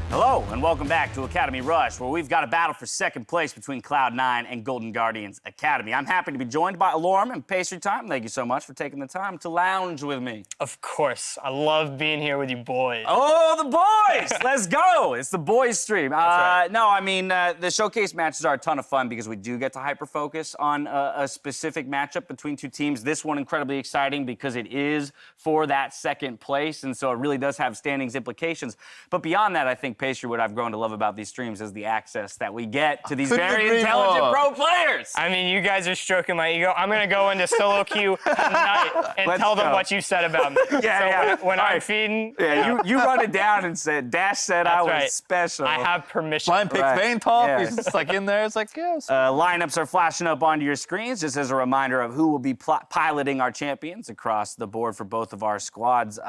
Hello, and welcome back to Academy Rush, where we've got a battle for second place between Cloud9 and Golden Guardians Academy. I'm happy to be joined by Alorm and Pastry Time. Thank you so much for taking the time to lounge with me. Of course. I love being here with you boys. Oh, the boys! Let's go! It's the boys stream. Right. No, I mean, the showcase matches are a ton of fun because we do get to hyper-focus on a specific matchup between two teams. This one incredibly exciting because it is for that second place, and so it really does have standings implications. But beyond that, I think Pastry, what I've grown to love about these streams is the access that we get to these very intelligent pro players. I mean, you guys are stroking my ego. I'm going to go into solo queue tonight and tell them what you said about me. When I'm feeding... Yeah, you run it down and said, Dash said I was special. I have permission. Blind picks Vayne top. He's just like in there. It's like, yes. Lineups are flashing up onto your screens just as a reminder of who will be piloting our champions across the board for both of our squads.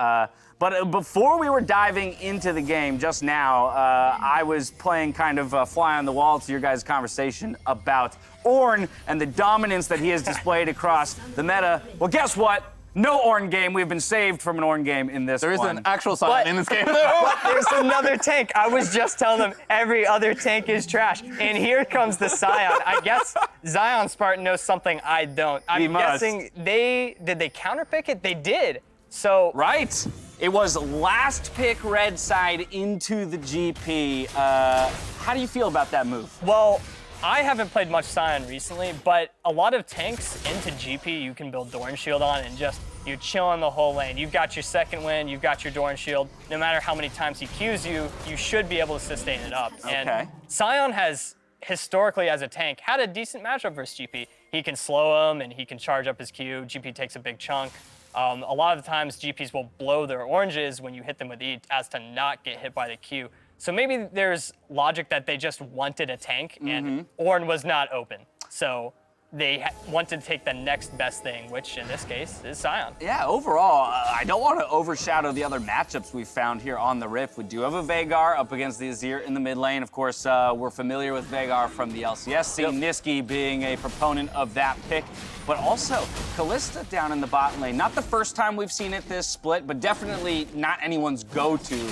But before we were diving into the game just now, I was playing kind of fly on the wall to your guys' conversation about Ornn and the dominance that he has displayed across the meta. Well, guess what? No Ornn game. We've been saved from an Ornn game in this There is one. an actual sign in this game. But there's another tank. I was just telling them every other tank is trash. And here comes the Sion. I guess Zion Spartan knows something I don't. I'm guessing did they counterpick it? They did. So right. It was last pick red side into the GP. How do you feel about that move? Well, I haven't played much Sion recently, but a lot of tanks into GP you can build Doran Shield on and just, you chill in the whole lane. You've got your second win, you've got your Doran Shield. No matter how many times he Qs you, you should be able to sustain it up. Okay. And Sion has, historically as a tank, had a decent matchup versus GP. He can slow him and he can charge up his Q. GP takes a big chunk. A lot of the times GPs will blow their oranges when you hit them with E as to not get hit by the Q. So maybe there's logic that they just wanted a tank and Ornn was not open. So they wanted to take the next best thing, which in this case is Sion. Yeah, overall, I don't want to overshadow the other matchups we've found here on the Rift. We do have a Veigar up against the Azir in the mid lane. Of course, we're familiar with Veigar from the LCS scene, Niski being a proponent of that pick. But also, Kalista down in the bot lane. Not the first time we've seen it this split, but definitely not anyone's go-to,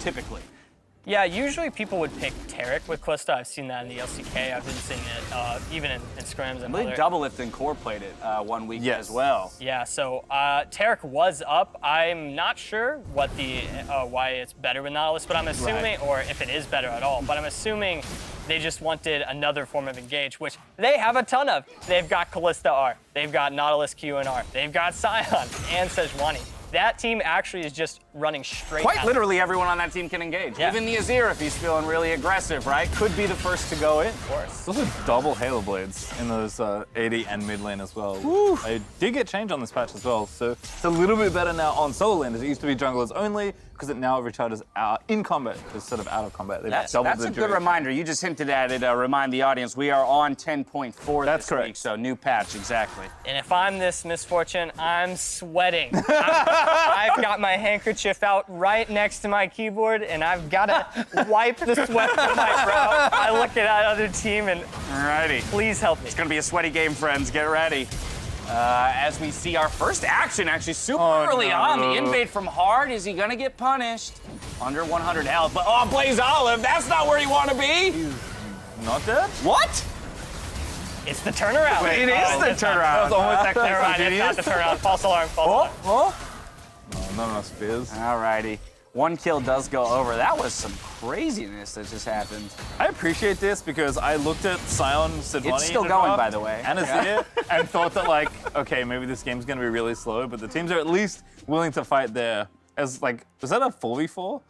typically. Yeah, usually people would pick Taric with Kalista. I've seen that in the LCK. I've been seeing it even in scrims and other. Double Lift and Core played it 1 week as well. Yeah, so Taric was up. I'm not sure what the why it's better with Nautilus, but I'm assuming, or if it is better at all, but I'm assuming they just wanted another form of engage, which they have a ton of. They've got Kalista R, they've got Nautilus Q and R, they've got Sion and Sejuani. That team actually is just running straight Quite literally everyone on that team can engage. Yeah. Even the Azir, if he's feeling really aggressive, right? Could be the first to go in. Of course. There's also double Halo Blades in those AD and mid lane as well. Woo. They did get changed on this patch as well, so it's a little bit better now on solo lane. It used to be junglers only, because it now recharges in combat instead of out of combat. That's a good reminder. You just hinted at it. Remind the audience, we are on 10.4 this week, so new patch, exactly. And if I'm this misfortune, I'm sweating. I've got my handkerchief out right next to my keyboard, and I've got to wipe the sweat from my brow. I look at that other team, and alrighty, please help me. It's going to be a sweaty game, friends. Get ready. As we see our first action, actually super early on. The invade from Hard. Is he going to get punished? Under 100 health. But, Blaze Olive, that's not where you want to be. He's not dead? What? It's the turnaround. Wait, it is the turnaround. That was almost actually Never mind, it's not the turnaround. False alarm, false alarm. No, not enough spears. Alrighty. 1 kill does go over. That was some craziness that just happened. I appreciate this because I looked at Sion, Sejuani. It's still going, by the way. And Azir, and thought that, like, okay, maybe this game's going to be really slow, but the teams are at least willing to fight there. As, like, was that a 4v4?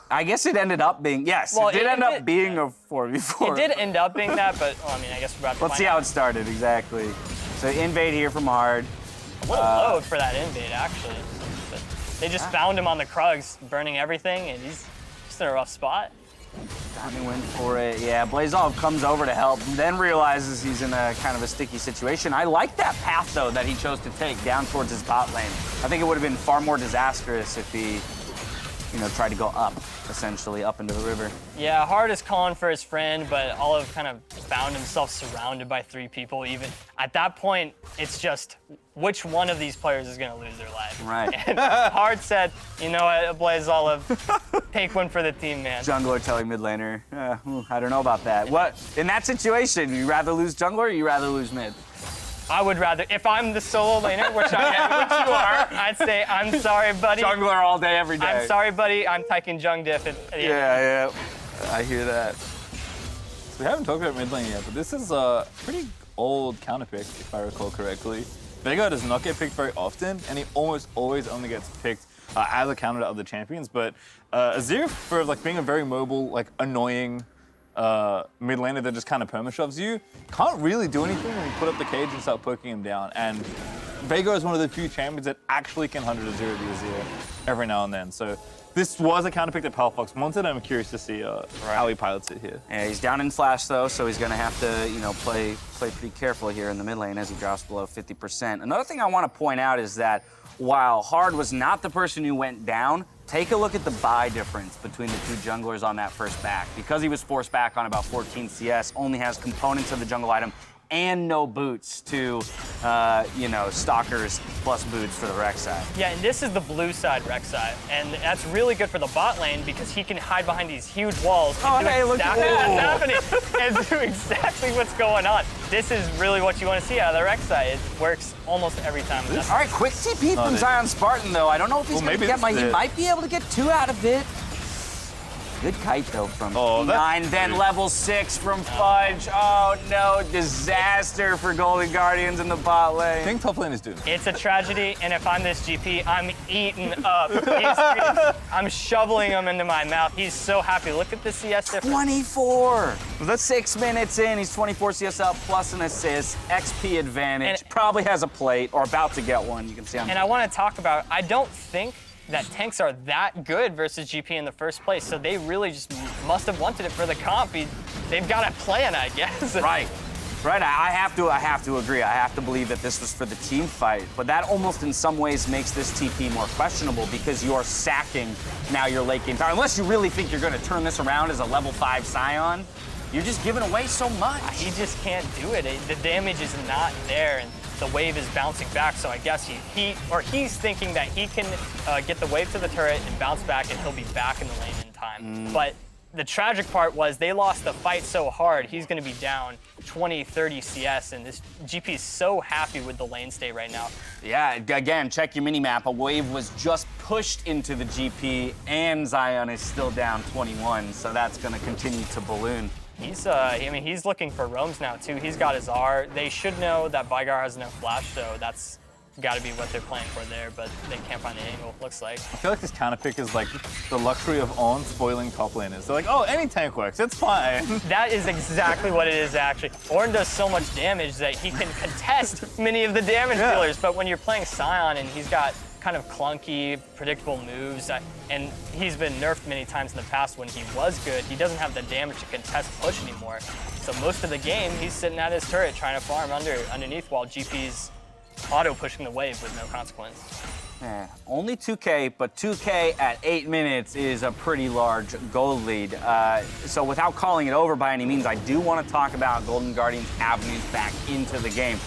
I guess it ended up being, yes, it did end up being a 4v4. It did end up being that, but, I mean, I guess we're about to Let's see how it started, exactly. So invade here from Hard. What a load for that invade, actually. But they just found him on the Krugs, burning everything, and he's just in a rough spot. Diamond went for it. Yeah, Blazov comes over to help, then realizes he's in a kind of a sticky situation. I like that path, though, that he chose to take down towards his bot lane. I think it would have been far more disastrous if he, tried to go up, essentially, up into the river. Yeah, Hard is calling for his friend, but Olive kind of found himself surrounded by 3 people even. At that point, it's just which one of these players is going to lose their life. Right. And Hard said, you know what, Blaze Olive, take one for the team, man. Jungler telling mid laner, I don't know about that. What, in that situation, you rather lose jungler or you rather lose mid? I would rather, if I'm the solo laner, which you are, I'd say, I'm sorry, buddy. Jungler all day, every day. I'm sorry, buddy, I'm taking Jung Diff. Yeah, I hear that. So we haven't talked about mid lane yet, but this is a pretty old counter pick, if I recall correctly. Veigar does not get picked very often, and he almost always only gets picked as a counter to other champions. But Azir, for like being a very mobile, like annoying mid laner that just kind of perma-shoves you, can't really do anything when you put up the cage and start poking him down. And Veigar is one of the few champions that actually can 100 to 0 the Azir every now and then. So this was a counter pick that Palafox wanted. I'm curious to see how he pilots it here. Yeah, he's down in flash though, so he's gonna have to, play pretty careful here in the mid lane as he drops below 50%. Another thing I want to point out is that while Hard was not the person who went down, take a look at the buy difference between the two junglers on that first back. Because he was forced back on about 14 CS, only has components of the jungle item and no boots to, Stalkers plus boots for the Rek'Sai. Yeah, and this is the blue side Rek'Sai, and that's really good for the bot lane because he can hide behind these huge walls and do exactly what's happening and do exactly what's going on. This is really what you want to see out of the Rek'Sai. It works almost every time. All right, quick TP from Zion Spartan though. I don't know if he's going to get he might be able to get 2 out of it. Good kite, though, from C9, then level 6 from Fudge. Oh, no, disaster for Golden Guardians in the bot lane. I think top lane is doomed. It's a tragedy, and if I'm this GP, I'm eating up. I'm shoveling him into my mouth. He's so happy. Look at the CS difference. 24. The 6 minutes in, he's 24 CS out plus an assist, XP advantage. And probably has a plate, or about to get one. You can see on. And I want to talk about, I don't think that tanks are that good versus GP in the first place. So they really just must have wanted it for the comp. They've got a plan, I guess. Right. I have to agree. I have to believe that this was for the team fight. But that almost in some ways makes this TP more questionable because you're sacking now your late game tower. Unless you really think you're going to turn this around as a level 5 Scion, you're just giving away so much. He just can't do it. The damage is not there. And the wave is bouncing back, so I guess he's thinking that he can get the wave to the turret and bounce back, and he'll be back in the lane in time. But the tragic part was they lost the fight so hard, he's going to be down 20, 30 CS, and this GP is so happy with the lane state right now. Yeah, again, check your mini-map. A wave was just pushed into the GP, and Zion is still down 21, so that's going to continue to balloon. He's looking for roams now too. He's got his R. They should know that Veigar has no flash, so that's got to be what they're playing for there, but they can't find the angle, looks like. I feel like this counter pick is like the luxury of on spoiling top laners. They're like, oh, any tank works, it's fine. That is exactly what it is, actually. Ornn does so much damage that he can contest many of the damage dealers, but when you're playing Sion and he's got kind of clunky, predictable moves, and he's been nerfed many times in the past when he was good, he doesn't have the damage to contest push anymore. So most of the game, he's sitting at his turret trying to farm underneath while GP's auto-pushing the wave with no consequence. Yeah, only 2K, but 2K at 8 minutes is a pretty large gold lead. So without calling it over by any means, I do want to talk about Golden Guardians' avenues back into the game.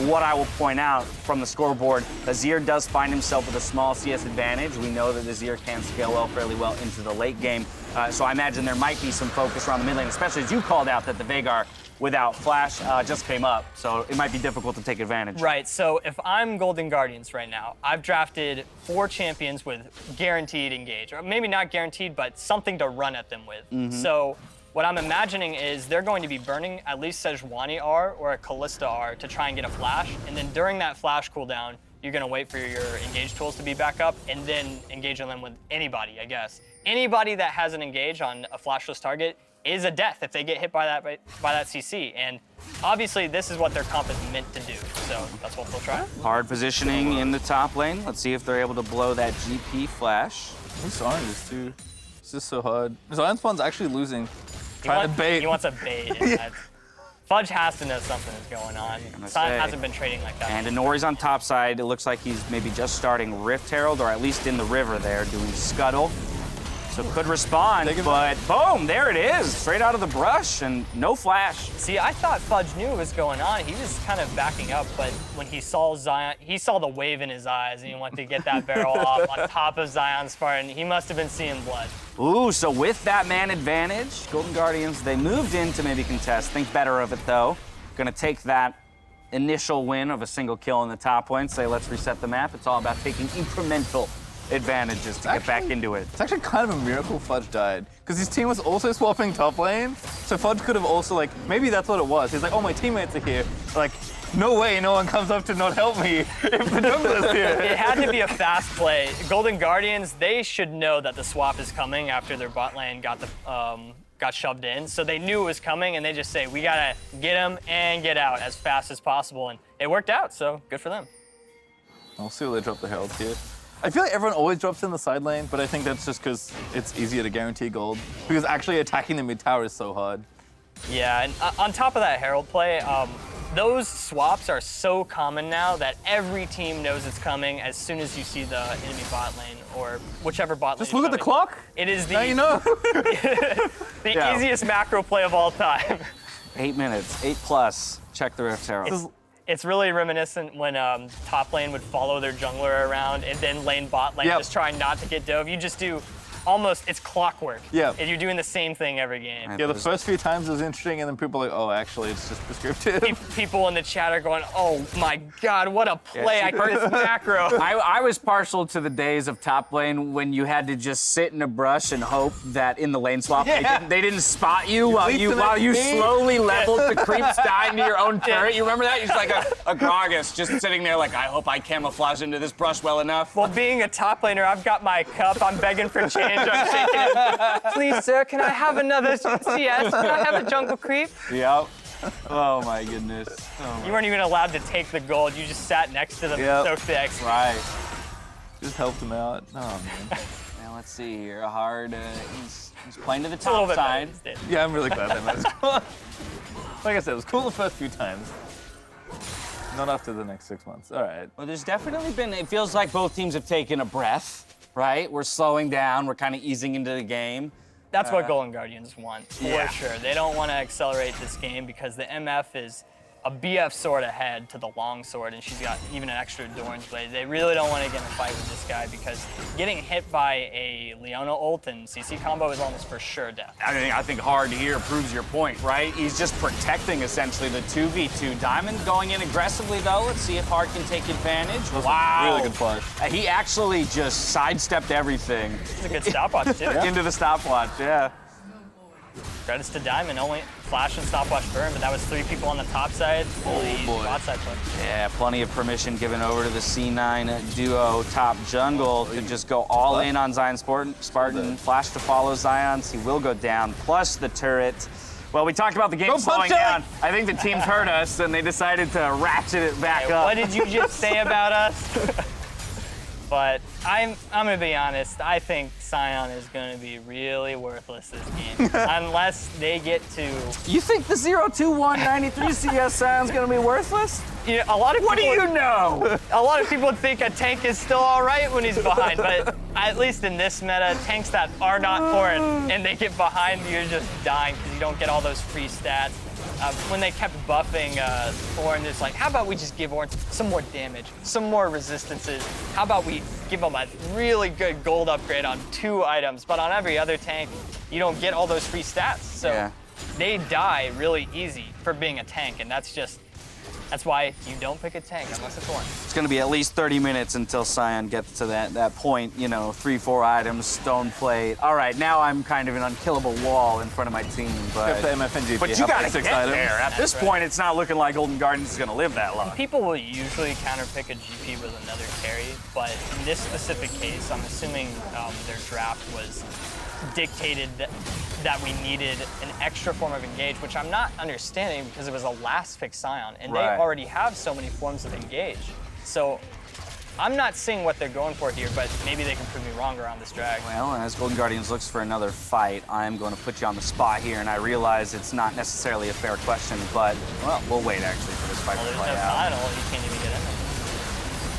What I will point out from the scoreboard, Azir does find himself with a small CS advantage. We know that Azir can scale fairly well into the late game. So I imagine there might be some focus around the mid lane, especially as you called out that the Veigar without flash just came up. So it might be difficult to take advantage. Right, so if I'm Golden Guardians right now, I've drafted 4 champions with guaranteed engage. Or maybe not guaranteed, but something to run at them with. So what I'm imagining is they're going to be burning at least Sejuani R or a Kalista R to try and get a flash. And then during that flash cooldown, you're going to wait for your engage tools to be back up and then engage on them with anybody, I guess. Anybody that has an engage on a flashless target is a death if they get hit by that CC. And obviously, this is what their comp is meant to do. So that's what they'll try. Hard positioning in the top lane. Let's see if they're able to blow that GP flash. This orange is too. It's just so hard. Zion Spawn's actually losing. Trying to bait. He wants a bait. Fudge has to know something is going on. Sion hasn't been trading like that. And Inori's on top side. It looks like he's maybe just starting Rift Herald, or at least in the river there, doing Scuttle. So could respond, but boom, there it is. Straight out of the brush and no flash. See, I thought Fudge knew what was going on. He was kind of backing up, but when he saw Zion, he saw the wave in his eyes, and he wanted to get that barrel off on top of Zion Spartan. He must have been seeing blood. Ooh, so with that man advantage, Golden Guardians, they moved in to maybe contest. Think better of it, though. Gonna take that initial win of a single kill in the top lane, say let's reset the map. It's all about taking incremental advantages to get back into it. It's actually kind of a miracle Fudge died, because his team was also swapping top lane, so Fudge could have also, like, maybe that's what it was. He's like, oh, my teammates are here. Like, no way no one comes up to not help me if the jungler's here. It had to be a fast play. Golden Guardians, they should know that the swap is coming after their bot lane got shoved in, so they knew it was coming, and they just say, we gotta get him and get out as fast as possible, and it worked out, so good for them. I'll see where they drop the heralds here. I feel like everyone always drops in the side lane, but I think that's just because it's easier to guarantee gold. Because actually attacking the mid tower is so hard. Yeah, and on top of that herald play, those swaps are so common now that every team knows it's coming as soon as you see the enemy bot lane or whichever bot lane. Just look at the clock. It is the Now you know. the easiest macro play of all time. 8 minutes, 8+. Check the Rift Herald. It's really reminiscent when top lane would follow their jungler around and then lane bot lane just trying not to get dove. You just do almost, it's clockwork. Yeah. And you're doing the same thing every game. Yeah, the first few times it was interesting, and then people are like, oh, actually, it's just prescriptive. People in the chat are going, oh my God, what a play. I this macro. I was partial to the days of top lane when you had to just sit in a brush and hope that in the lane swap they didn't spot you while you slowly leveled the creeps die into your own turret. You remember that? You're just like a Gragas just sitting there like, I hope I camouflage into this brush well enough. Well, being a top laner, I've got my cup. I'm begging for change. I'm shaking it. Please, sir, can I have another CS? Can I have a jungle creep? Yep. Oh my goodness. You weren't even allowed to take the gold. You just sat next to them and soaked the XP. Right. Just helped him out. Oh, man. Now let's see here. Hard. He's playing to the It's a little top bit side. better. Yeah, I'm really glad that match. Like I said, it was cool the first few times. Not after the next 6 months. All right. Well, there's definitely been, it feels like both teams have taken a breath, right? We're slowing down. We're kind of easing into the game. That's what Golden Guardians want, for Yeah. sure. They don't want to accelerate this game because the MF is a BF sword ahead to the long sword, and she's got even an extra Doran's blade. They really don't want to get in a fight with this guy because getting hit by a Leona ult and CC combo is almost for sure death. I think hard here proves your point, right? He's just protecting essentially the 2v2. Diamond going in aggressively though. Let's see if Hard can take advantage. Wow. Really good flash. He actually just sidestepped everything. It's a good stopwatch too. Into the stopwatch, yeah. Credits to Diamond, only flash and stopwatch burn, but that was 3 people on the top side. Holy bot side play. Yeah, plenty of permission given over to the C9 duo top jungle to just go all in on Zion Spartan. Flash to follow Zion's. He will go down, plus the turret. Well, we talked about the game slowing down. I think the teams heard us, and they decided to ratchet it back up. What did you just say about us? But I'm gonna be honest, I think Sion is gonna be really worthless this game. Unless they get to... You think the 02193 CS Sion's gonna be worthless? You know, a lot of What do people, you know? A lot of people think a tank is still all right when he's behind, but at least in this meta, tanks that are not Thorin and they get behind, you're just dying because you don't get all those free stats. When they kept buffing Thorin, it's like, how about we just give Thorin some more damage, some more resistances? How about we give him a really good gold upgrade on 2 items, but on every other tank, you don't get all those free stats. So they die really easy for being a tank, and that's why you don't pick a tank unless it's Thorin. It's going to be at least 30 minutes until Sion gets to that point, you know, 3-4 items, stone plate. All right, now I'm kind of an unkillable wall in front of my team, but Except the MFNGP you got to 6 get items. there. At this point, it's not looking like Golden Guardians is going to live that long. People will usually counterpick a GP with another carry, but in this specific case, I'm assuming their draft was dictated that we needed an extra form of engage, which I'm not understanding because it was a last pick Sion, and they already have so many forms of engage. So I'm not seeing what they're going for here, but maybe they can prove me wrong around this drag. Well, as Golden Guardians looks for another fight, I'm going to put you on the spot here, and I realize it's not necessarily a fair question, but, well, we'll wait actually for this fight Well, to there's play no out. final, you can't even get in there.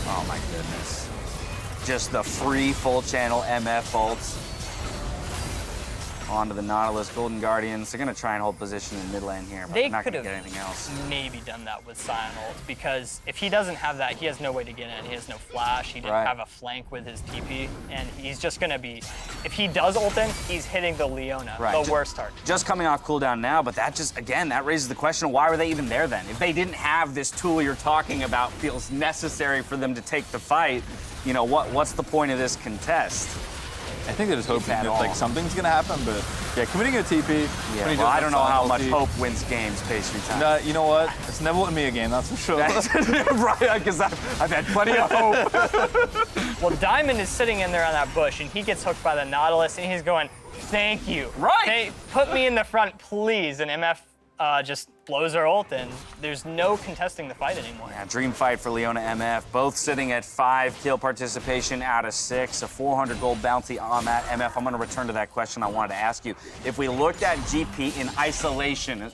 Oh my goodness. Just the free full channel MF ults. onto the Nautilus. Golden Guardians, they're going to try and hold position in mid lane here, but They they're not could going to have get anything else. maybe done that with Sion ult, because if he doesn't have that, he has no way to get in. He has no flash. He didn't Right. have a flank with his TP, and he's just going to be, if he does ult in, he's hitting the Leona, Right. the worst target. Just coming off cooldown now, but that just, again, that raises the question, why were they even there then? If they didn't have this tool you're talking about feels necessary for them to take the fight, you know, what's the point of this contest? I think they're just hoping at that all. like something's gonna happen, but yeah, committing a TP. Yeah, when you well, do I don't know how much ulti- hope wins games, pastry time. No, you know what? It's never won me a game, that's for sure. Right, because I've had plenty of hope. Well, Diamond is sitting in there on that bush, and he gets hooked by the Nautilus, and he's going, thank you. Right. Put me in the front, please. And MF just blows her ult, and there's no contesting the fight anymore. Yeah, dream fight for Leona MF, both sitting at 5 kill participation out of 6, a 400 gold bounty on that. MF, I'm going to return to that question I wanted to ask you. If we looked at GP in isolation,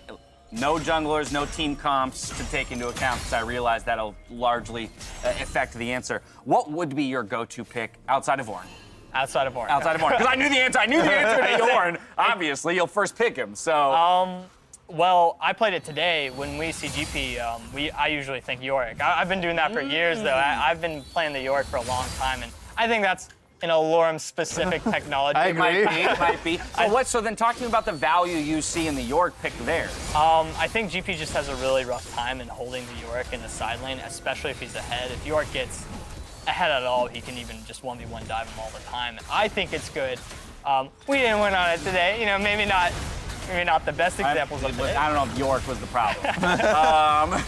no junglers, no team comps to take into account, because I realize that'll largely affect the answer. What would be your go-to pick outside of Ornn? Outside of Ornn. Outside of Ornn, because I knew the answer. I knew the answer to Ornn. Obviously, you'll first pick him. So. Well, I played it today. When we see GP, I usually think Yorick. I've been doing that for years, though. I've been playing the Yorick for a long time, and I think that's an Alorum-specific technology. I It might agree. be, it might be. So then talk to me about the value you see in the Yorick pick there. I think GP just has a really rough time in holding the Yorick in the side lane, especially if he's ahead. If Yorick gets ahead at all, he can even just 1v1 dive him all the time. I think it's good. We didn't win on it today. You know, maybe not the best examples of it. I don't know if York was the problem.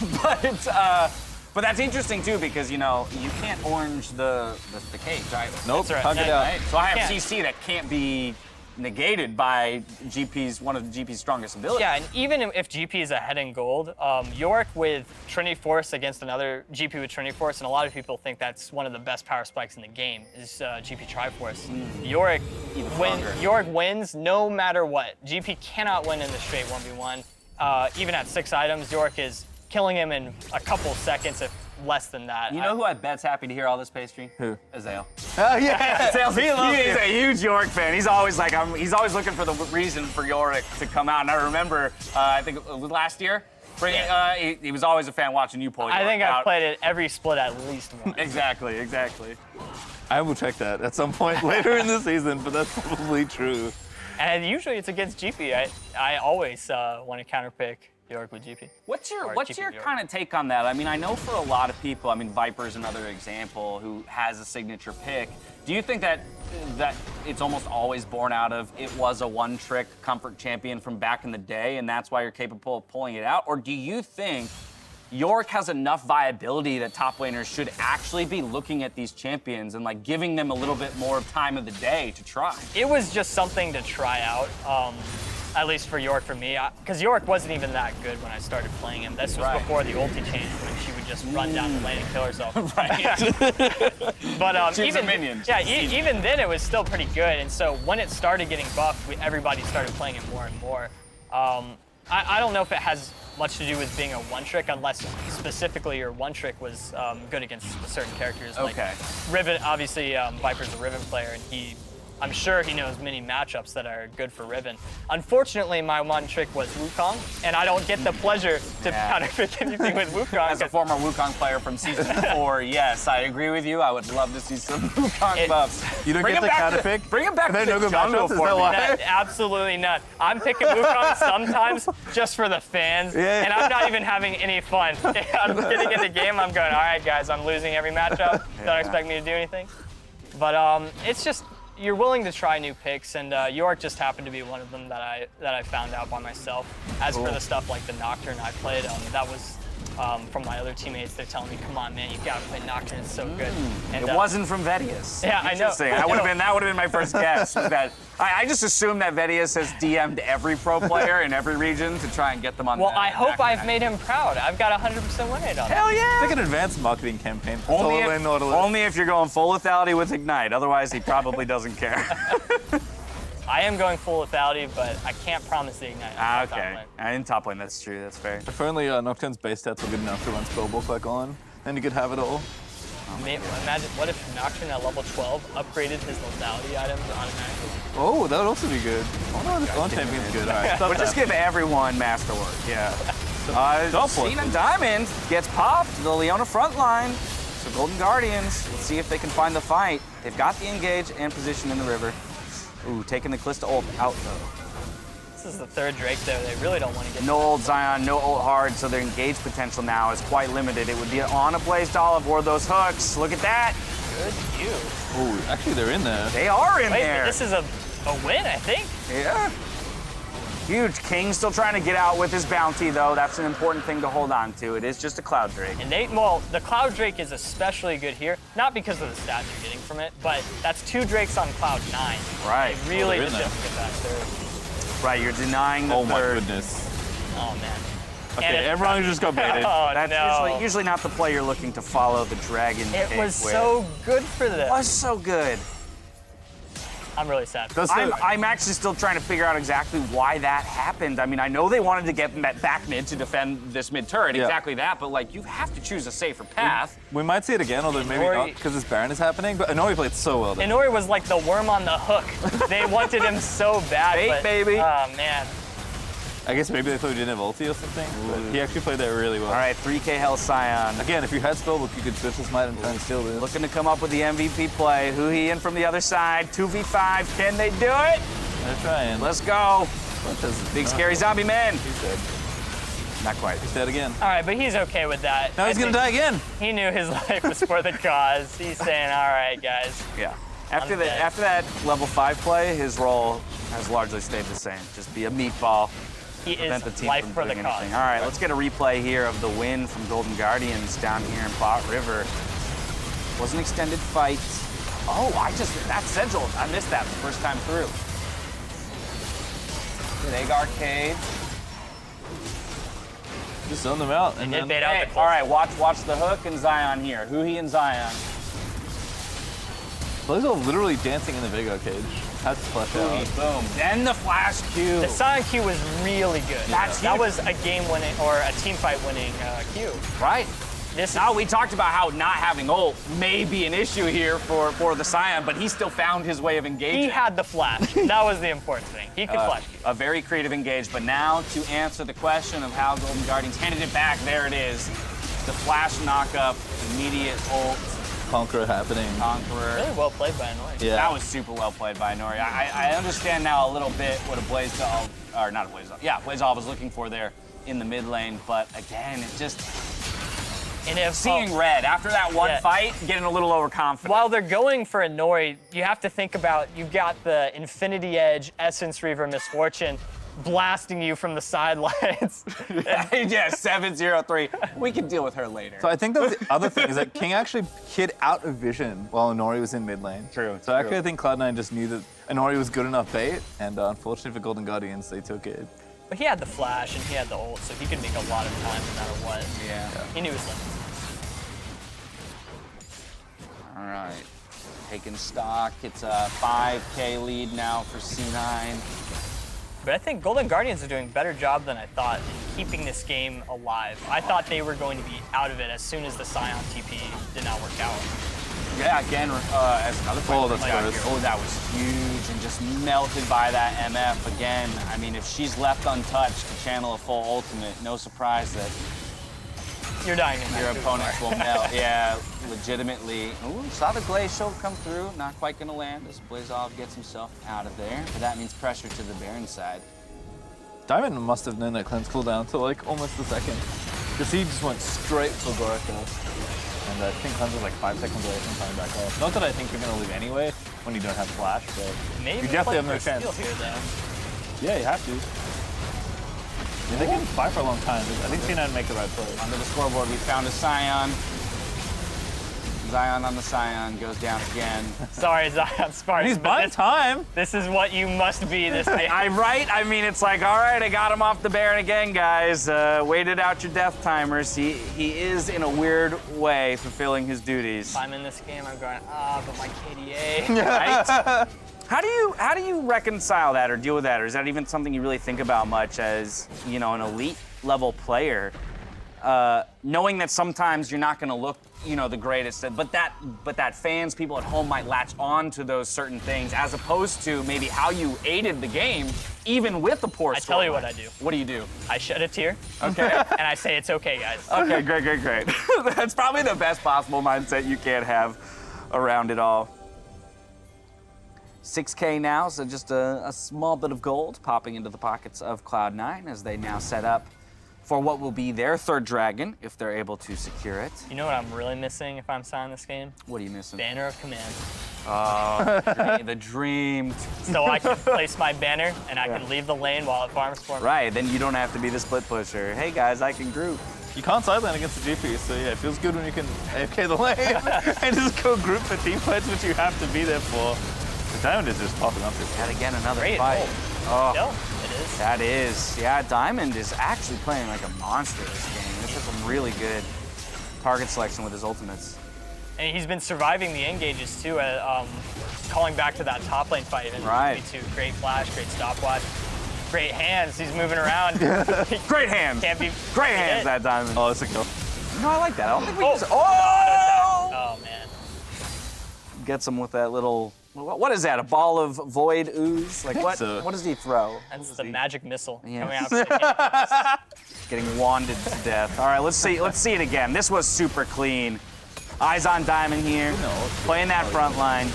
But that's interesting too, because you know you can't orange the cage, right? Nope, That's right. hug it Yeah, out. Right? So I have can't. CC that can't be negated by one of GP's strongest abilities. Yeah, and even if GP is ahead in gold, Yorick with Trinity Force against another GP with Trinity Force, and a lot of people think that's one of the best power spikes in the game, is GP Triforce. Yorick, when stronger. Yorick wins, no matter what. GP cannot win in the straight 1v1. Even at 6 items, Yorick is killing him in a couple seconds, if less than that. You know who I bet's happy to hear all this pastry? Who? Azael. Oh yeah. He's a huge Yorick fan. He's always like, he's always looking for the reason for Yorick to come out. And I remember, I think it was last year, he was always a fan watching you pull Yorick I think out. I've played it every split at least once. Exactly. I will check that at some point later in the season, but that's probably true. And usually it's against GP. I always want to counterpick Yorick with GP. What's your GP Yorick. kind of take on that? I mean, I know for a lot of people, I mean, Viper's another example who has a signature pick. Do you think that it's almost always born out of it was a one-trick comfort champion from back in the day, and that's why you're capable of pulling it out? Or do you think Yorick has enough viability that top laners should actually be looking at these champions and like giving them a little bit more time of the day to try? It was just something to try out, at least for Yorick for me, because Yorick wasn't even that good when I started playing him. This was Right. before the ulti change, when she would just run down the lane and kill herself. Right. But She's even a minion. yeah, even then it was still pretty good. And so when it started getting buffed, everybody started playing it more and more. I don't know if it has much to do with being a one-trick, unless specifically your one-trick was good against certain characters. Okay. Like Riven, obviously Viper's a Riven player, and I'm sure he knows many matchups that are good for Riven. Unfortunately, my one trick was Wukong, and I don't get the pleasure to counterpick anything with Wukong. As a former Wukong player from season 4, yes, I agree with you. I would love to see some Wukong buffs. You don't Bring get him the back counter to- pick? Bring him back Are to there the no good jungle matchups? Is for that me. why? Absolutely not. I'm picking Wukong sometimes just for the fans, Yeah. and I'm not even having any fun. I'm getting in the game, I'm going, all right, guys, I'm losing every matchup. Don't expect me to do anything. But it's just, you're willing to try new picks, and Yorick just happened to be one of them that I found out by myself. As for the stuff like the Nocturne I played, that was from my other teammates. They're telling me, "Come on, man, you gotta play Nocturne. It's so good." And It wasn't from Vedius. Yeah, I know. Interesting. That would have been my first guess. Was that I just assumed that Vedius has DM'd every pro player in every region to try and get them on. Well, the I hope back I've made him proud. I've got 100% win rate on it. Hell It's yeah! like an advanced marketing campaign for Only Solo Lane Nautilus. only if you're going full lethality with Ignite. Otherwise, he probably doesn't care. I am going full lethality, but I can't promise the Ignite. on top Okay. lane. In top lane, that's true. That's fair. If only Nocturne's base stats were good enough to run Spellbook like on, then you could have it all. Imagine, what if Nocturne at level 12 upgraded his lethality items automatically? Oh, that would also be good. Oh no, this on champion's good. All right, We'll just give everyone masterwork. Yeah. C9 Diamond gets popped to the Leona front line. So Golden Guardians, let's see if they can find the fight. They've got the engage and position in the river. Ooh, taking the Callista ult out though. This is the third Drake there. They really don't want to get No ult Zion, no ult hard, so their engage potential now is quite limited. It would be on a Blazed Olive or those hooks. Look at that. good view. Oh, actually they're in there. They are in Wait, there. but this is a win, I think. Yeah. Huge. King still trying to get out with his bounty, though. That's an important thing to hold on to. It is just a Cloud Drake. And well, the Cloud Drake is especially good here, not because of the stats you're getting from it, but that's 2 Drakes on Cloud9. Right. They really they're in just there. didn't get that third. Right, you're denying the Oh my third. goodness. Oh, man. Okay, And everyone just got baited. Oh, That's no. usually not the play you're looking to follow the dragon. It pick was with. so good for this. It was so good. I'm really sad. That's I'm actually still trying to figure out exactly why that happened. I mean, I know they wanted to get that back mid to defend this mid turret, Yeah. exactly that, but like you have to choose a safer path. We might see it again, although maybe Inori- not because this Baron is happening. But Inori played so well. Then. Inori was like the worm on the hook. They wanted him so bad. Bait, but, baby. Oh, man. I guess maybe they thought he didn't have ulti or something. But he actually played that really well. All right, 3K Hell Scion. Again, if you had Spellbook, you could switch his might and try and steal this. Looking to come up with the MVP play. Who he in from the other side. 2v5. Can they do it? They're trying. Let's go. What does- Big scary zombie man. He's dead. Not quite. He's dead again. All right, but he's okay with that. Now he's I gonna think die again. He knew his life was for the cause. He's saying, all right, guys. Yeah. After I'm dead. that level 5 play, his role has largely stayed the same. Just be a meatball. He Prevent the is team life from for the doing cause. anything. All right, let's get a replay here of the win from Golden Guardians down here in Pot River. Was an extended fight. Oh, that's Sigil. I missed that the first time through. Good egg arcade. Just zone them out. And Did then, bait out Hey, the all right, watch the hook and Zion here. Huhi and Zion. Those are literally dancing in the Vigo cage. Had to flush Huhi, out. boom. Then the flash Q. The Sonic Q was really good. That's that huge. was a game-winning or a team fight-winning Q. Right. This Now, we talked about how not having ult may be an issue here for the Scion, but he still found his way of engaging. he had the flash. That was the important thing. He could flash Q. A very creative engage, but now to answer the question of how Golden Guardians handed it back, there it is. The flash knockup, immediate ult, Conqueror happening. Conqueror. Really well played by Annoy. Yeah. That was super well played by Nori. I understand now a little bit what a Blaze Olive, or not a Blaze Olive, yeah, Blaze Olive was looking for there in the mid lane, but again, it just, And if seeing red after that one Yeah. fight, getting a little overconfident. while they're going for Annoy, you have to think about you've got the Infinity Edge, Essence Reaver, Misfortune blasting you from the sidelines. Yeah, 7-0-3. We can deal with her later. So I think that was the other thing is that King actually hid out of vision while Inori was in mid lane. True, So actually true. I think Cloud9 just knew that Inori was good enough bait, and unfortunately for Golden Guardians, they took it. But he had the flash and he had the ult, so he could make a lot of time no matter what. Yeah. He knew his limits. All right. Taking stock. It's a 5K lead now for C9. But I think Golden Guardians are doing a better job than I thought in keeping this game alive. I thought they were going to be out of it as soon as the Scion TP did not work out. Yeah, again, as another point. Oh, that's down close. here. Oh, that was huge and just melted by that MF again. I mean, if she's left untouched to channel a full ultimate, no surprise that You're dying in your that. opponents will melt. Yeah, legitimately. Ooh, saw the Glacial come through. Not quite gonna land as Blazov gets himself out of there. But that means pressure to the Baron side. Diamond must have known that cleanse cooldown to like almost the second. Because he just went straight for Gorka. And I think cleanse was like 5 seconds away from coming back off. Not that I think you're gonna leave anyway when you don't have flash, but Maybe you definitely have no play for a chance. steal here, though. Yeah, you have to. I mean, they can fight for a long time. I think C9 make the right play. Under the scoreboard, we found a Scion. Zion on the Scion goes down again. Sorry, Zion Spartan. He's but buying time. this is what you must be this day. I'm right. I mean, it's like, all right, I got him off the Baron again, guys. Waited out your death timers. He is in a weird way fulfilling his duties. If I'm in this game, I'm going, but my KDA. Right? How do you reconcile that or deal with that, or is that even something you really think about much as, you know, an elite level player? knowing that sometimes you're not going to look, you know, the greatest, but that fans, people at home might latch on to those certain things, as opposed to maybe how you aided the game, even with the poor I tell you what I do. What do? I shed a tear. Okay. And I say it's okay, guys. Okay, great. That's probably the best possible mindset you can have around it all. 6K now, so just a small bit of gold popping into the pockets of Cloud9 as they now set up for what will be their third dragon, if they're able to secure it. You know what I'm really missing if I'm signing this game? What are you missing? Banner of Command. Oh, the dream. So I can place my banner and I can leave the lane while it farms for me. Right, then you don't have to be the split pusher. Hey guys, I can group. You can't sideline against the GP, so yeah, it feels good when you can AFK the lane and just go group for team fights, which you have to be there for. The Diamond is just popping up this And again, another Great fight. hold. Oh, No, it is. that is. Yeah, Diamond is actually playing like a monster this game. This is some really good target selection with his ultimates. And he's been surviving the engages too, calling back to that top lane fight. And Right. too. Great flash, great stopwatch, great hands. He's moving around. Great hands. Can't be. Great hands, that Diamond. Oh, that's a kill. No, I like that. I don't think we Oh. just. Oh! Oh man. Gets him with that little. What is that? A ball of void ooze? Like what? So. What does he throw? That's the magic missile Yeah. coming out. From the Getting wanded to death. All right, let's see it again. This was super clean. Eyes on Diamond here. Playing that front line.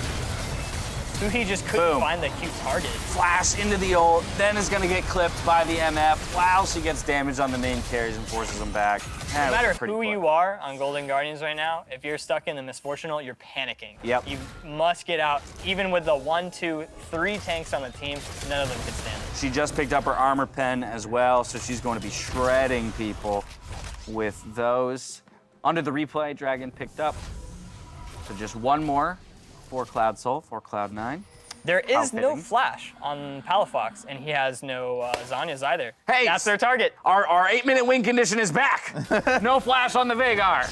Who he just couldn't Boom. find the cute target. Flash into the ult, then is gonna get clipped by the MF. Wow, she gets damage on the main carries and forces him back. No matter who you are on Golden Guardians right now, if you're stuck in the misfortune ult, you're panicking. Yep. You must get out. Even with the 1, 2, 3 tanks on the team, none of them can stand it. She just picked up her armor pen as well, so she's going to be shredding people with those. Under the replay, Dragon picked up. So just one more for Cloud Soul, for Cloud9. There is no Outfitting. flash on Palafox, and he has no Zanyas either. Hey, that's their target. Our 8-minute win condition is back. No flash on the Veigar.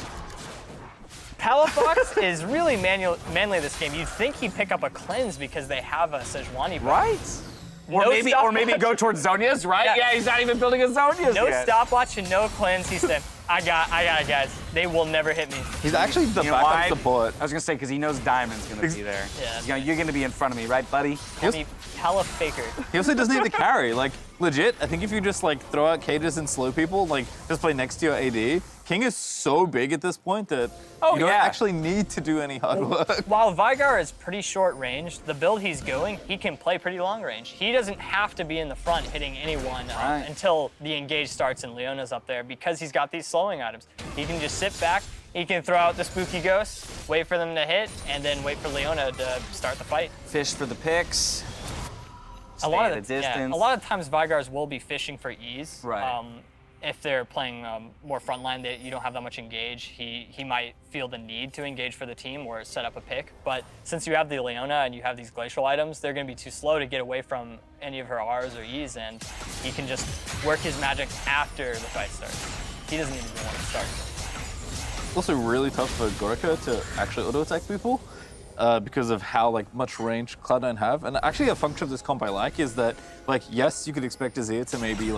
Palafox is really manly this game. You'd think he'd pick up a cleanse because they have a Sejuani. but Right. Or No maybe stopwatch. go towards Zonia's, right? Yeah. Yeah, he's not even building a Zonia's No yet. stopwatch and no cleanse. He said, I got it, guys. They will never hit me. He's actually the You know backup why? support. I was gonna say, because he knows Diamond's gonna be there. Yeah. You're gonna be in front of me, right, buddy? Call me FLICKR. He also doesn't need to carry. Like, legit, I think if you just like throw out cages and slow people, like just play next to your AD, King is so big at this point that you don't actually need to do any hard work. While Veigar is pretty short range, the build he's going, he can play pretty long range. He doesn't have to be in the front hitting anyone Right. until the engage starts and Leona's up there because he's got these slowing items. He can just sit back, he can throw out the spooky ghost, wait for them to hit, and then wait for Leona to start the fight. Fish for the picks. A lot Stay of at a distance. a lot of times Vigars will be fishing for ease. Right. If they're playing more frontline, you don't have that much engage. He might feel the need to engage for the team or set up a pick. But since you have the Leona and you have these glacial items, they're going to be too slow to get away from any of her R's or E's, and he can just work his magic after the fight starts. He doesn't even want to start. It's also really tough for Gorica to actually auto-attack people because of how much range Cloud9 have. And actually a function of this comp I like is that, yes, you could expect Azir to maybe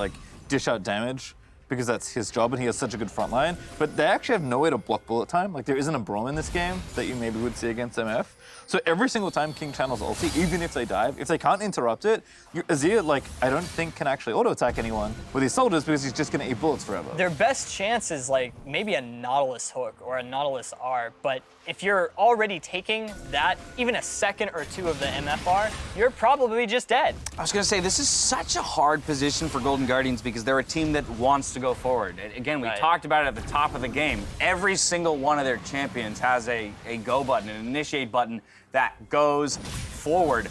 dish out damage because that's his job and he has such a good front line, but they actually have no way to block bullet time. There isn't a Braum in this game that you maybe would see against MF. So every single time King channels ulti, even if they dive, if they can't interrupt it, Azir, I don't think can actually auto-attack anyone with his soldiers because he's just gonna eat bullets forever. Their best chance is maybe a Nautilus hook or a Nautilus R, but if you're already taking that, even a second or two of the MFR, you're probably just dead. I was gonna say, this is such a hard position for Golden Guardians because they're a team that wants to go forward. Again, we talked about it at the top of the game. Every single one of their champions has a go button, an initiate button that goes forward.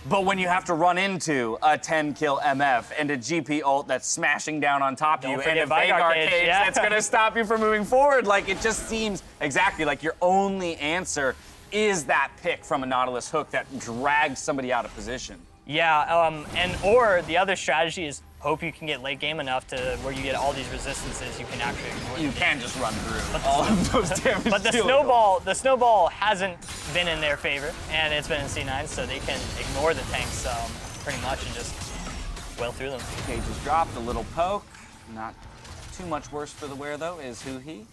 But when you have to run into a 10-kill MF and a GP ult that's smashing down on top of you and a Veigar cage that's gonna stop you from moving forward, it just seems exactly like your only answer is that pick from a Nautilus hook that drags somebody out of position. Yeah, or the other strategy is hope you can get late game enough to where you get all these resistances you can actually ignore. You can just run through all of those damage. But the snowball hasn't been in their favor, and it's been in C9, so they can ignore the tanks pretty much and just wail through them. Cage is dropped, a little poke, not too much worse for the wear, though, is Huhi.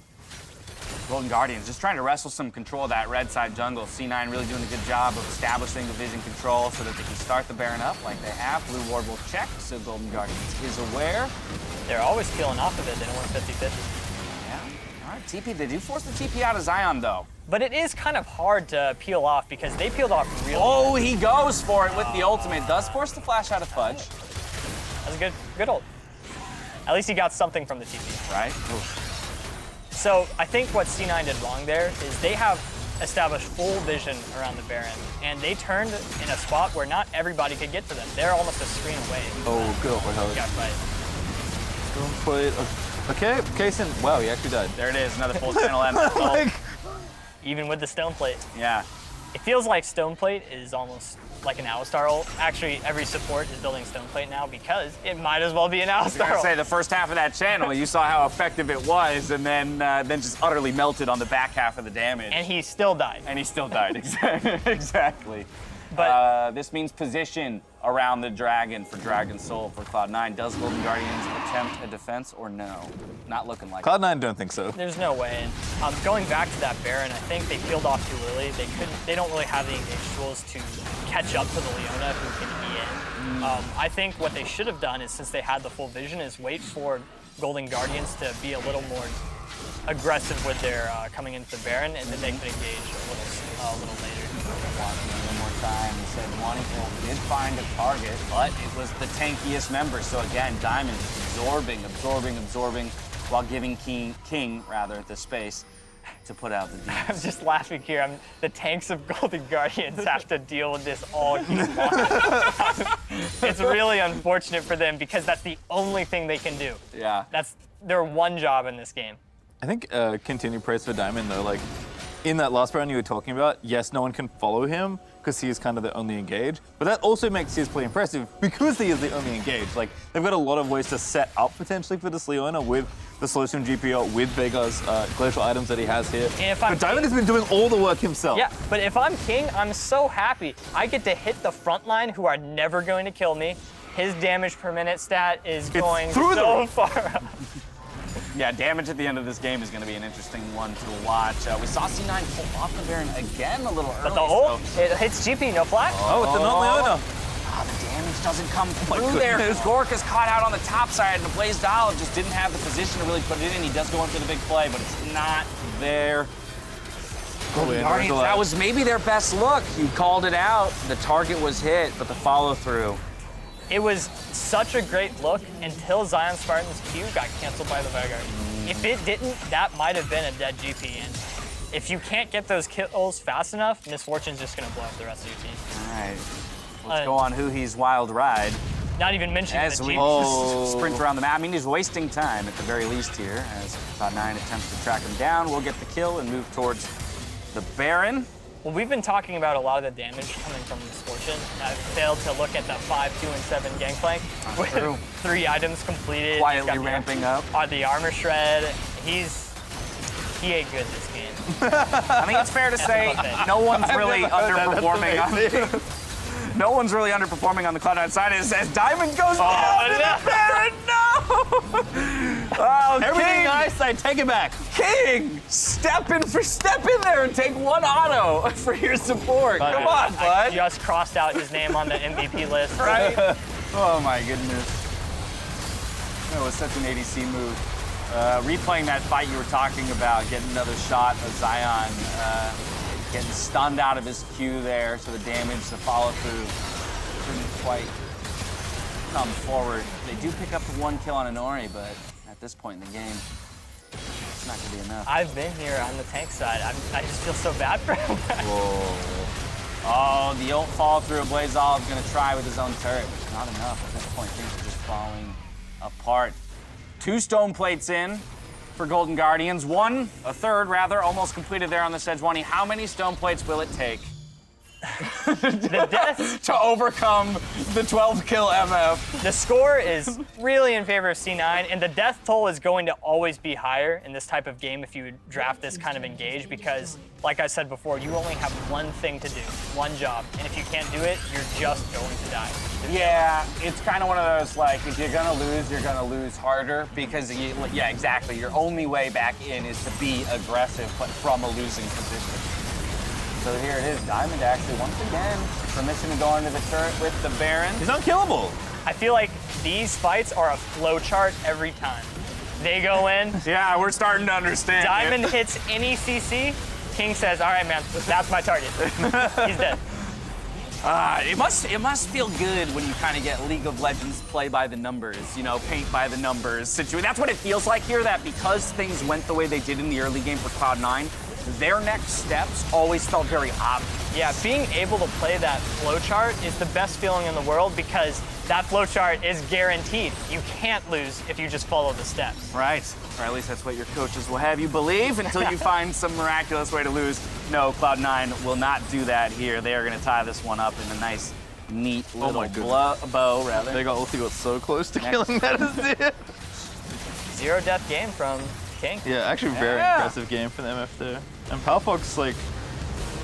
Golden Guardians just trying to wrestle some control of that red side jungle. C9 really doing a good job of establishing the vision control so that they can start the Baron up like they have. Blue Ward will check, so Golden Guardians is aware. They're always peeling off of it. They don't want 50-50. Yeah. All right, TP. They do force the TP out of Zion, though. But it is kind of hard to peel off because they peeled off really Oh, he goes for it with the ultimate. Does force the flash out of Fudge. That's a good ult. At least he got something from the TP. Right? So I think what C9 did wrong there is they have established full vision around the Baron, and they turned in a spot where not everybody could get to them. They're almost a screen away. Oh, good. Got right. Played. Okay, Kaysen. Wow, he actually died. There it is, another full channel M. Even with the stone plate. Yeah. It feels like stone plate is almost like an Alistar ult. Actually, every support is building stone plate now because it might as well be an Alistar I ult. say the first half of that channel, you saw how effective it was, and then just utterly melted on the back half of the damage. And he still died. And he still died. Exactly. But this means position around the dragon for Dragon Soul for Cloud9. Does Golden Guardians attempt a defense or no? Not looking like it. Cloud9 don't think so. there's no way. And going back to that Baron, I think they peeled off too early. They don't really have the engage tools to catch up to the Leona who can be in. I think what they should have done is, since they had the full vision, is wait for Golden Guardians to be a little more aggressive with their coming into the Baron, and then they could engage a little later. Watching it one more time, he said Wanting did find a target, but it was the tankiest member. So again, Diamond just absorbing, while giving King the space to put out the I'm deeds. just laughing here. The tanks of Golden Guardians have to deal with this all game long. It's really unfortunate for them because that's the only thing they can do. Yeah. That's their one job in this game. I think continued praise for Diamond though, like in that last round you were talking about, yes, no one can follow him because he is kind of the only engage, but that also makes his play impressive because he is the only engage. Like, they've got a lot of ways to set up potentially for this Leona with the Solution GPO, with Vega's glacial items that he has here. And if I'm But Diamond has been doing all the work himself. Yeah, but if I'm King, I'm so happy. I get to hit the front line who are never going to kill me. His damage per minute stat is going through the so roof. far up. Yeah, damage at the end of this game is going to be an interesting one to watch. We saw C9 pull off the Baron again a little early. But the ult, it hits GP, no flash. Oh, it's a non-Leona. The damage doesn't come through goodness. there. Gorka's caught out on the top side, and the Blaze Dial just didn't have the position to really put it in. He does go in for the big play, but it's not there. Golden Guardians, that was maybe their best look. You called it out. The target was hit, but the follow-through. It was such a great look until Zion Spartan's Q got canceled by the Vanguard. If it didn't, that might have been a dead GP. And if you can't get those kills fast enough, Misfortune's just gonna blow up the rest of your team. All right, let's go on Huhi's wild ride. Not even mentioning As the we GP. sprint around the map. I mean, he's wasting time at the very least here, as Cloud9 attempts to track him down. We'll get the kill and move towards the Baron. Well, we've been talking about a lot of the damage coming from Misfortune. I failed to look at the 5, 2, and 7 gangplank True. with 3 items completed. Quietly He's got ramping up. The armor shred. He ain't good this game. I think it's fair to say no one's really underperforming on the no one's really underperforming on the Cloud9 side as Diamond goes down to the Baron. No! Oh, Everything King, nice, I take it back. King, step in there and take one auto for your support. Come on, I bud. just crossed out his name on the MVP list. Right? Oh my goodness. That was such an ADC move. Replaying that fight you were talking about, getting another shot of Zion, getting stunned out of his Q there, so the damage, the follow-through couldn't quite come forward. They do pick up the 1 kill on Inori, but at this point in the game, it's not going to be enough. I've been here on the tank side. I just feel so bad for him. Whoa. Oh, the ult fall through. Blaze Olive's going to try with his own turret, but it's not enough. At this point, things are just falling apart. 2 stone plates in for Golden Guardians. A third, almost completed there on the Sejuani. How many stone plates will it take The death, to overcome the 12 kill MF. the score is really in favor of C9, and the death toll is going to always be higher in this type of game if you draft this kind of engage, because, like I said before, you only have one thing to do, one job, and if you can't do it, you're just going to die. Yeah, it's kind of one of those, like, if you're gonna lose harder, because, yeah, exactly. Your only way back in is to be aggressive, but from a losing position. So here it is, Diamond actually, once again, permission to go into the turret with the Baron. He's unkillable. I feel like these fights are a flowchart every time. They go in, Yeah, we're starting to understand. Diamond hits any CC, King says, all right, man, that's my target. He's dead. It must feel good when you kind of get League of Legends play by the numbers, you know, paint by the numbers situation. That's what it feels like here, that because things went the way they did in the early game for Cloud9, their next steps always felt very obvious. Yeah, being able to play that flowchart is the best feeling in the world, because that flowchart is guaranteed. You can't lose if you just follow the steps. Right, or at least that's what your coaches will have you believe until you find some miraculous way to lose. No, Cloud9 will not do that here. They are going to tie this one up in a nice, neat little bow, rather. They got so close to killing that Azir. Zero death game from King. Yeah, actually very impressive game for the MF there. And Palfox, like,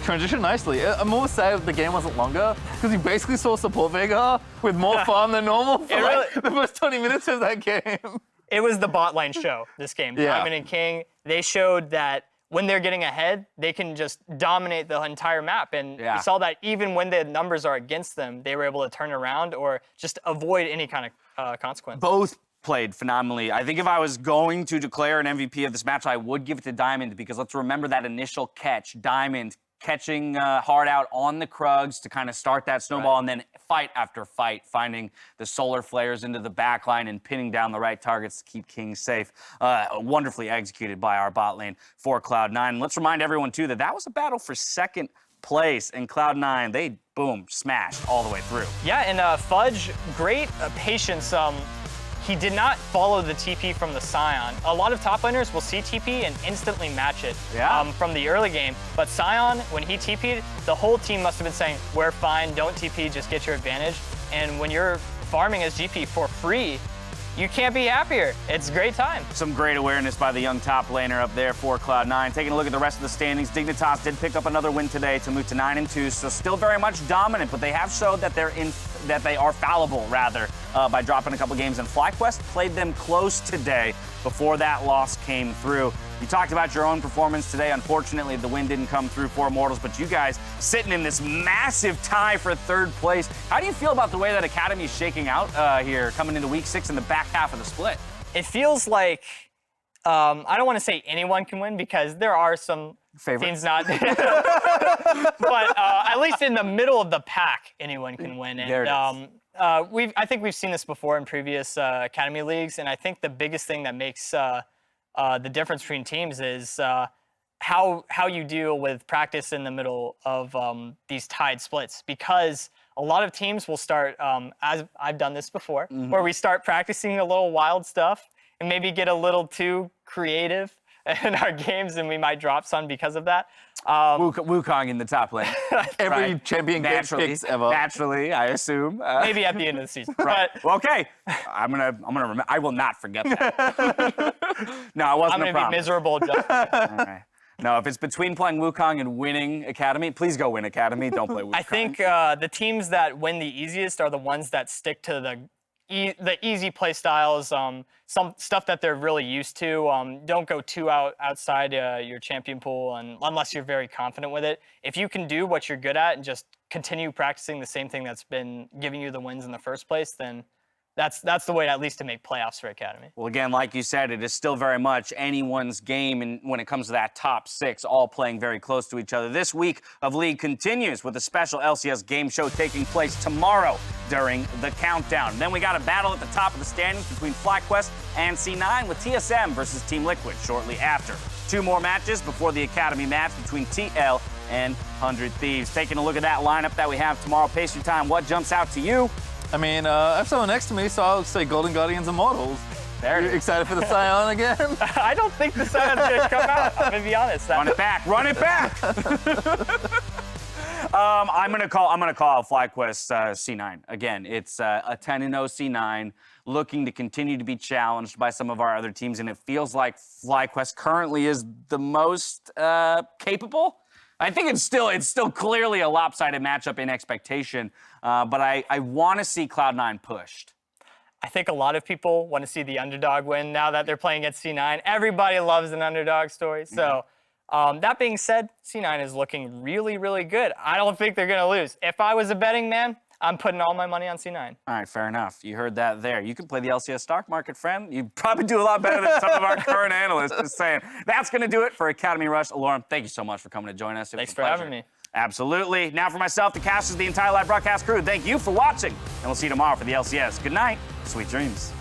transitioned nicely. I'm more sad the game wasn't longer, because he basically saw support Veigar with more farm than normal for the first 20 minutes of that game. It was the bot lane show, this game. Yeah. Diamond and King, they showed that when they're getting ahead, they can just dominate the entire map. And you saw that even when the numbers are against them, they were able to turn around or just avoid any kind of consequence. Both played phenomenally. I think if I was going to declare an MVP of this match, I would give it to Diamond, because let's remember that initial catch. Diamond catching hard out on the Krugs to kind of start that snowball, and then fight after fight, finding the solar flares into the backline and pinning down the right targets to keep King safe. Wonderfully executed by our bot lane for Cloud9. And let's remind everyone, too, that that was a battle for second place, and Cloud9, they, boom, smashed all the way through. Yeah, and Fudge, great patience. He did not follow the TP from the Scion. A lot of top laners will see TP and instantly match it from the early game. But Scion, when he TP'd, the whole team must have been saying, we're fine, don't TP, just get your advantage. And when you're farming as GP for free, you can't be happier. It's a great time. Some great awareness by the young top laner up there for Cloud9. Taking a look at the rest of the standings, Dignitas did pick up another win today to move to 9-2, so still very much dominant, but they have showed that they are fallible, rather, by dropping a couple games. And FlyQuest played them close today before that loss came through. You talked about your own performance today. Unfortunately, the win didn't come through for Immortals, but you guys sitting in this massive tie for third place. How do you feel about the way that Academy is shaking out here, coming into week 6 in the back half of the split? It feels like, I don't want to say anyone can win, because there are some teams not, but at least in the middle of the pack, anyone can win. And, there it is. I think we've seen this before in previous Academy leagues, and I think the biggest thing that makes the difference between teams is how you deal with practice in the middle of these tied splits, because a lot of teams will start, as I've done this before, where we start practicing a little wild stuff and maybe get a little too creative in our games, and we might drop some because of that. Wukong in the top lane. Every champion gets picks ever. Naturally, I assume. Maybe at the end of the season. Right. But Well, okay. I'm gonna remember. I will not forget that. No, it wasn't I'm a going to be problem. miserable. All right. No, if it's between playing Wukong and winning Academy, please go win Academy. Don't play Wukong. I think the teams that win the easiest are the ones that stick to the easy play styles, some stuff that they're really used to. Don't go too outside your champion pool, unless you're very confident with it. If you can do what you're good at and just continue practicing the same thing that's been giving you the wins in the first place, then that's the way, at least, to make playoffs for Academy. Well, again, like you said, it is still very much anyone's game, and when it comes to that top 6, all playing very close to each other. This week of League continues with a special LCS game show taking place tomorrow during the countdown. Then we got a battle at the top of the standings between FlyQuest and C9, with TSM versus Team Liquid shortly after. 2 more matches before the Academy match between TL and 100 Thieves. Taking a look at that lineup that we have tomorrow. Pace your time. What jumps out to you? I mean, I have someone next to me, so I'll say Golden Guardians Immortals. There it is. Excited for the Scion again? I don't think the Scion's going to come out, I'm going to be honest. Run it back. Run it back. I'm gonna call FlyQuest C9 again. It's a 10-0 C9 looking to continue to be challenged by some of our other teams, and it feels like FlyQuest currently is the most capable. I think it's still clearly a lopsided matchup in expectation, but I want to see Cloud9 pushed. I think a lot of people want to see the underdog win now that they're playing at C9. Everybody loves an underdog story. So that being said, C9 is looking really, really good. I don't think they're going to lose. If I was a betting man, I'm putting all my money on C9. All right, fair enough. You heard that there. You can play the LCS stock market, friend. You probably do a lot better than some of our current analysts. Just saying. That's going to do it for Academy Rush. Lauren, thank you so much for coming to join us. Thanks for having me. Absolutely. Now for myself, the casters, the entire live broadcast crew, thank you for watching. And we'll see you tomorrow for the LCS. Good night. Sweet dreams.